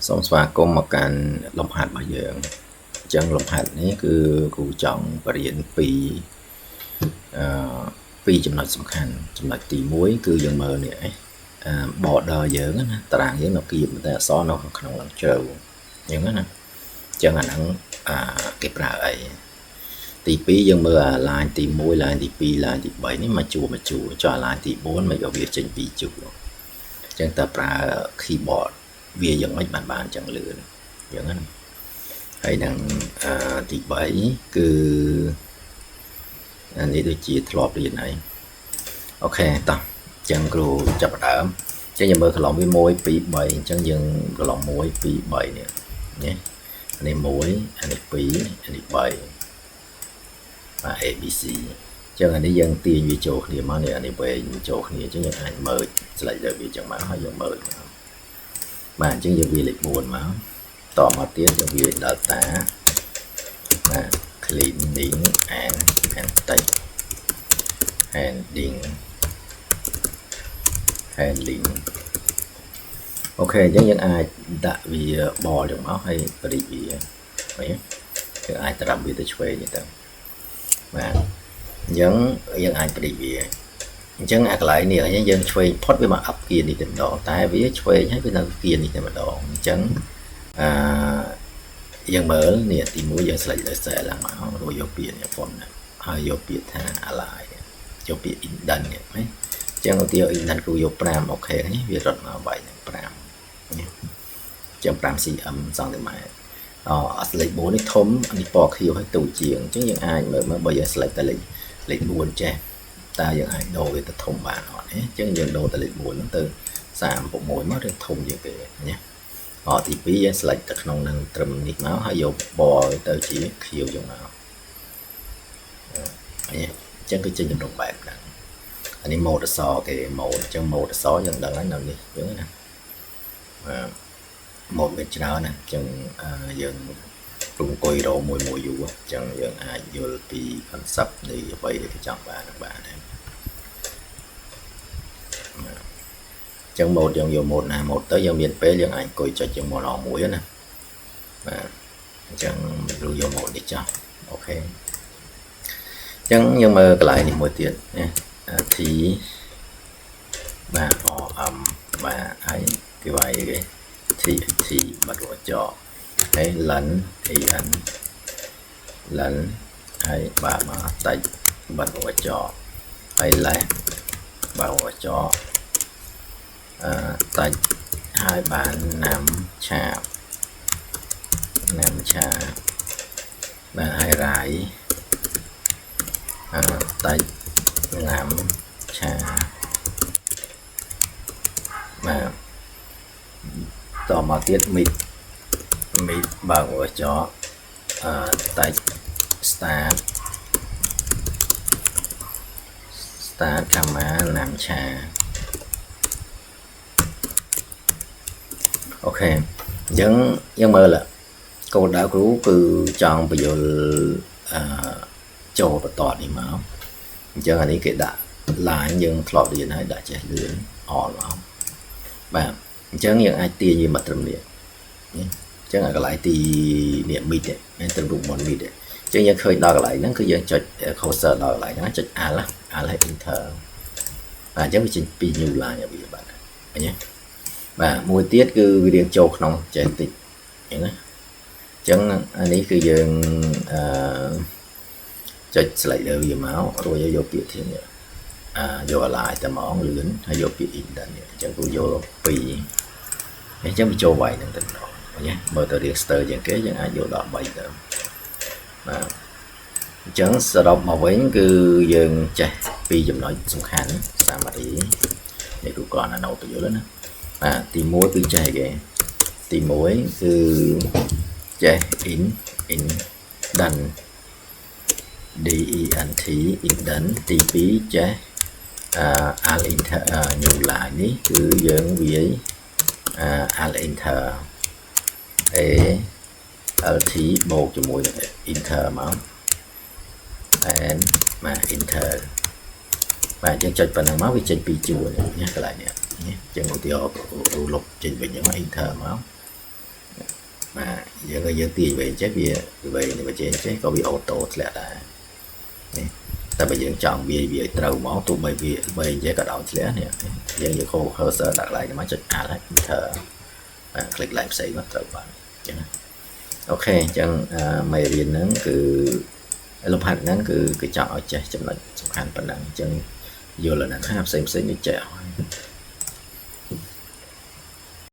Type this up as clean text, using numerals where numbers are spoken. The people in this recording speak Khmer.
សូមស្វាគមន៍មកកាន់លំហាត់របស់យើងអញ្ចឹងលំហាត់នេះគឺគ្រូចង់បរៀនពីចំណុចសំខាន់ចំណុចទី1គឺយើងមើលនេះborder យើងណាតារាងយើងនៅគៀបតែអក្សរនៅក្នុងឡើងជ្រៅអញ្ចឹងណាអញ្ចឹងអាហ្នឹងគេប្រើអីទី2យើងមើលអា line ទី1 line ទី2 line ទី3នេះមកជួចុះ line ទី4មិនក៏វាចេញពីជួអញ្ចឹងតើប្រើ keyboard វាយ៉ាងម៉េចបានអញ្ចឹងលឿនអញ្ចឹងណាហើយនឹងទី3គឺនេះដូចជាធ្លាប់រៀនហើយអូខេតោះអញ្ចឹងគ្រូចាប់ផ្ដើមអញ្ចឹងយើងមើលកន្លងវា1 2 3អញ្ចឹងយើងកន្លង1 2 3នេះណាអានេះ1អានេះ2អានេះ3បាទ ABC អញ្ចឹងអានេះយើងទាញវាចូលគ្នាមកនេះអានេះវែងចូលគ្នាអញ្ចឹងយើងអាចមើលស្លេចលើវាអញ្ចឹងមកហើយយើងមើលបាទអញ្ចឹងយើងវាលេខ4មកតមកទៀតយើងវា delta បាទ cleaning and text handling អូខេអញ្ចឹងយើងអាចដាក់វាបលចឹងមកហើយបរិយាវាយើងអាចត្រាប់វាទៅឆ្វេងទៅបាទអញ្ចឹងយើងអាចបរិយាវាអញ្ចឹងអាកន្លែងនេះយើងឆ្វេងផុតវាមកអាប់គៀននេះតែម្ដងតែវាឆ្វេងហើយវានៅគៀននេះតែម្ដងអញ្ចឹងយើងមើលនេះទី1យើង select លើ cell ឡើងមករួចយកពាក្យនេះ font ហើយយកពាក្យថា align យកពាក្យ indent នេះណាអញ្ចឹងឧទាហរណ៍ indent គ្រូយក5អូខេនេះវារត់មកបាយនឹង5នេះអញ្ចឹង5 cm សង់ទីម៉ែត្រអត់លេខ4នេះធំនេះពណ៌ខៀវហើយទូជាងអញ្ចឹងយើងអាចមើលបើយើង select តែលេខ4ចេះតើយើងអាចដូរវាទៅធំបានអត់ទេអញ្ចឹងយើងដូរតែលេខ4ហ្នឹងទៅ36មកឬធំជាងគេណាទី2យើង select ទៅក្នុងនឹងត្រឹមនេះមកហើយយកបលទៅជាខៀវចឹងមកអញ្ចឹងគឺចេញទម្រង់បែបហ្នឹងអានេះ mode អក្សរគេ mode អញ្ចឹង mode អក្សរយើងដឹងហើយនៅនេះចឹងណាmode មានច្រើនណាអញ្ចឹងយើងព្រោះអង្គុយរកមួយយូរអញ្ចឹងយើងអាចយល់ពី concept នៃអ្វីដែលគេចង់បានដែរអញ្ចឹង mode យើងយក mode ណា mode ទៅយើងមានពេលយើងអាចអង្គុយចុចជាង mode មួយណាបាទអញ្ចឹងឬយក mode នេះចុះអូខេអញ្ចឹងយើងមើលកន្លែងនេះមួយទៀតណា T បាទ OM បាទហើយគេវាយគេ T បាត់រចោហើយ len en len ហើយបាទមកតែបាត់រចោហើយ les បាទរចោតែហើយបានណាំឆាបាទហើយរាយតែណាំឆាបាទតមកទៀតមីតបើកចោតែ start កាមាណាំឆាអូខេអញ្ចឹងយើងមើលគោលដៅគ្រូគឺចង់បញ្យល់ចូលបន្តនេះមកអញ្ចឹងអានេះគេដាក់ line យើងធ្លាប់រៀនហើយដាក់ចេះលឿនអល់មកបាទអញ្ចឹងយើងអាចទាញវាមកត្រឹមនេះអញ្ចឹងអាកន្លែងទីនេះ mid ហ្នឹងត្រឹមរូប mon mid អញ្ចឹងយើងឃើញដល់កន្លែងហ្នឹងគឺយើងចុច cursor ដល់កន្លែងហ្នឹងចុច alt ហើយ enter បាទអញ្ចឹងវាចេញពី new line ឲ្យវាបាទឃើញទេបាទមួយទៀតគឺវារៀងចូលក្នុងចេះតិចអញ្ចឹងណាអញ្ចឹងអានេះគឺយើងចុច select លើវាមករួចយកពាក្យធាននេះយក align តែហ្មងលឿនហើយយកពាក្យ indent នេះអញ្ចឹងគូយក2អញ្ចឹងវាចូលវាយនឹងទៅម្ដងឃើញទេមើលទៅរៀងស្ទើជាងគេយើងអាចយកដល់3ទៅបាទអញ្ចឹងសរុបមកវិញគឺយើងចេះពីចំណុចសំខាន់ summary នេះគ្រូគ្រាន់តែណូតបញ្យល់ណាបាទទី1គឺចេះគេទី1គឺចេះ indent indent ទី2ចេះalt enter new line នេះគឺយើងវាយalt enter alt បូកជាមួយ enter មក and បាទ enter បាទយើងចុចប៉ុណ្ណឹងមកវាចេញពីជួរនេះកន្លែងនេះអញ្ចឹងឧទាហរណ៍លុបចេញវិញអញ្ចឹង enter មក mà giờ người dân tiền về chết về thì mà chết có bị ô tô lẹ đã ta bây giờ chọn vì trâu máu tụ bởi vì về chết cả đầu lẽ nè dân như khô hơi sợ đặt lại cái máy chất đấy thở click lại xây nó trâu bạn ok chẳng mày riêng nó cứ lúc hành nó cứ chọn ở chạy chấm lệnh song hành phần năng chân vô là nó xem như trẻ